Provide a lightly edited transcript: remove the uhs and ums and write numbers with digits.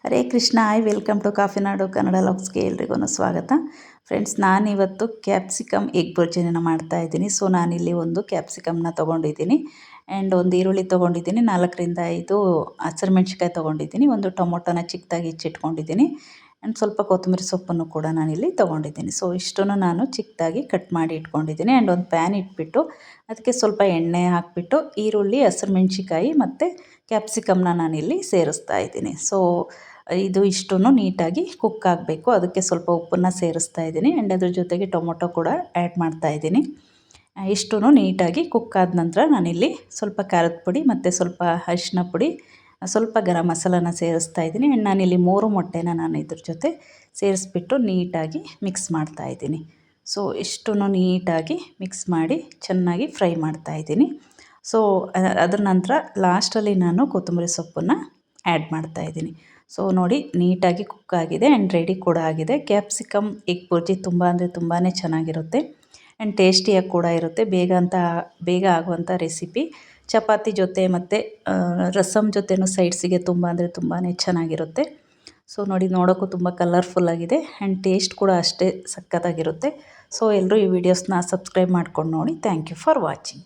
Hare Krishna. Welcome to coffee ನಾಡು ಕನ್ನಡ ಲಾಗ್ಸ್ಗೆ ಎಲ್ರಿಗೂ ಸ್ವಾಗತ. ಫ್ರೆಂಡ್ಸ್, ನಾನಿವತ್ತು ಕ್ಯಾಪ್ಸಿಕಮ್ ಎಗ್ ಬುರ್ಜಿನ ಮಾಡ್ತಾಯಿದ್ದೀನಿ. ಸೊ ನಾನಿಲ್ಲಿ ಒಂದು ಕ್ಯಾಪ್ಸಿಕಮ್ನ ತೊಗೊಂಡಿದ್ದೀನಿ ಆ್ಯಂಡ್ ಒಂದು ಈರುಳ್ಳಿ ತೊಗೊಂಡಿದ್ದೀನಿ, 4ರಿಂದ 5 ಹಸಿರುಮೆಣ್ಸಿಕಾಯಿ ತೊಗೊಂಡಿದ್ದೀನಿ, ಒಂದು ಟೊಮೊಟೊನ ಚಿಕ್ಕದಾಗಿ ಹೆಚ್ಚಿಟ್ಕೊಂಡಿದ್ದೀನಿ ಆ್ಯಂಡ್ ಸ್ವಲ್ಪ ಕೊತ್ತಂಬರಿ ಸೊಪ್ಪನ್ನು ಕೂಡ ನಾನಿಲ್ಲಿ ತೊಗೊಂಡಿದ್ದೀನಿ. ಸೊ ಇಷ್ಟನ್ನು ನಾನು ಚಿಕ್ಕದಾಗಿ ಕಟ್ ಮಾಡಿ ಇಟ್ಕೊಂಡಿದ್ದೀನಿ ಆ್ಯಂಡ್ ಒಂದು ಪ್ಯಾನ್ ಇಟ್ಬಿಟ್ಟು ಅದಕ್ಕೆ ಸ್ವಲ್ಪ ಎಣ್ಣೆ ಹಾಕಿಬಿಟ್ಟು ಈರುಳ್ಳಿ, ಹಸಿರುಮೆಣ್ಸಿಕಾಯಿ ಮತ್ತು ಕ್ಯಾಪ್ಸಿಕಮ್ನ ನಾನಿಲ್ಲಿ ಸೇರಿಸ್ತಾ ಇದ್ದೀನಿ. ಸೊ ಇದು ಇಷ್ಟನ್ನು ನೀಟಾಗಿ ಕುಕ್ ಆಗಬೇಕು, ಅದಕ್ಕೆ ಸ್ವಲ್ಪ ಉಪ್ಪನ್ನು ಸೇರಿಸ್ತಾ ಇದ್ದೀನಿ ಆ್ಯಂಡ್ ಅದ್ರ ಜೊತೆಗೆ ಟೊಮೊಟೊ ಕೂಡ ಆ್ಯಡ್ ಮಾಡ್ತಾ ಇದ್ದೀನಿ. ಇಷ್ಟನ್ನು ನೀಟಾಗಿ ಕುಕ್ ಆದ ನಂತರ ನಾನಿಲ್ಲಿ ಸ್ವಲ್ಪ ಖಾರದ ಪುಡಿ ಮತ್ತು ಸ್ವಲ್ಪ ಅರಿಶಿನ ಪುಡಿ, ಸ್ವಲ್ಪ ಗರಂ ಮಸಾಲಾನ ಸೇರಿಸ್ತಾ ಇದ್ದೀನಿ ಆ್ಯಂಡ್ ನಾನಿಲ್ಲಿ 3 ಮೊಟ್ಟೆನ ನಾನು ಇದ್ರ ಜೊತೆ ಸೇರಿಸ್ಬಿಟ್ಟು ನೀಟಾಗಿ ಮಿಕ್ಸ್ ಮಾಡ್ತಾ ಇದ್ದೀನಿ. ಸೊ ಇಷ್ಟನ್ನು ನೀಟಾಗಿ ಮಿಕ್ಸ್ ಮಾಡಿ ಚೆನ್ನಾಗಿ ಫ್ರೈ ಮಾಡ್ತಾ ಇದ್ದೀನಿ. ಸೊ ಅದರ ನಂತರ ಲಾಸ್ಟಲ್ಲಿ ನಾನು ಕೊತ್ತಂಬರಿ ಸೊಪ್ಪನ್ನು ಆ್ಯಡ್ ಮಾಡ್ತಾ ಇದ್ದೀನಿ. ಸೊ ನೋಡಿ, ನೀಟಾಗಿ ಕುಕ್ ಆಗಿದೆ ಆ್ಯಂಡ್ ರೆಡಿ ಕೂಡ ಆಗಿದೆ. ಕ್ಯಾಪ್ಸಿಕಮ್ ಎಗ್ ಬುರ್ಜಿ ತುಂಬ ಅಂದರೆ ತುಂಬಾ ಚೆನ್ನಾಗಿರುತ್ತೆ ಆ್ಯಂಡ್ ಟೇಸ್ಟಿಯಾಗಿ ಕೂಡ ಇರುತ್ತೆ. ಬೇಗ ಆಗುವಂಥ ರೆಸಿಪಿ. ಚಪಾತಿ ಜೊತೆ ಮತ್ತು ರಸಮ್ ಜೊತೆನೂ ಸೈಡ್ಸಿಗೆ ತುಂಬ ಅಂದರೆ ತುಂಬಾ ಚೆನ್ನಾಗಿರುತ್ತೆ. ಸೊ ನೋಡಿ, ನೋಡೋಕ್ಕೂ ತುಂಬ ಕಲರ್ಫುಲ್ಲಾಗಿದೆ ಆ್ಯಂಡ್ ಟೇಸ್ಟ್ ಕೂಡ ಅಷ್ಟೇ ಸಖತ್ತಾಗಿರುತ್ತೆ. ಸೊ ಎಲ್ಲರೂ ಈ ವಿಡಿಯೋಸ್ನ ಸಬ್ಸ್ಕ್ರೈಬ್ ಮಾಡ್ಕೊಂಡು ನೋಡಿ. Thank you for watching.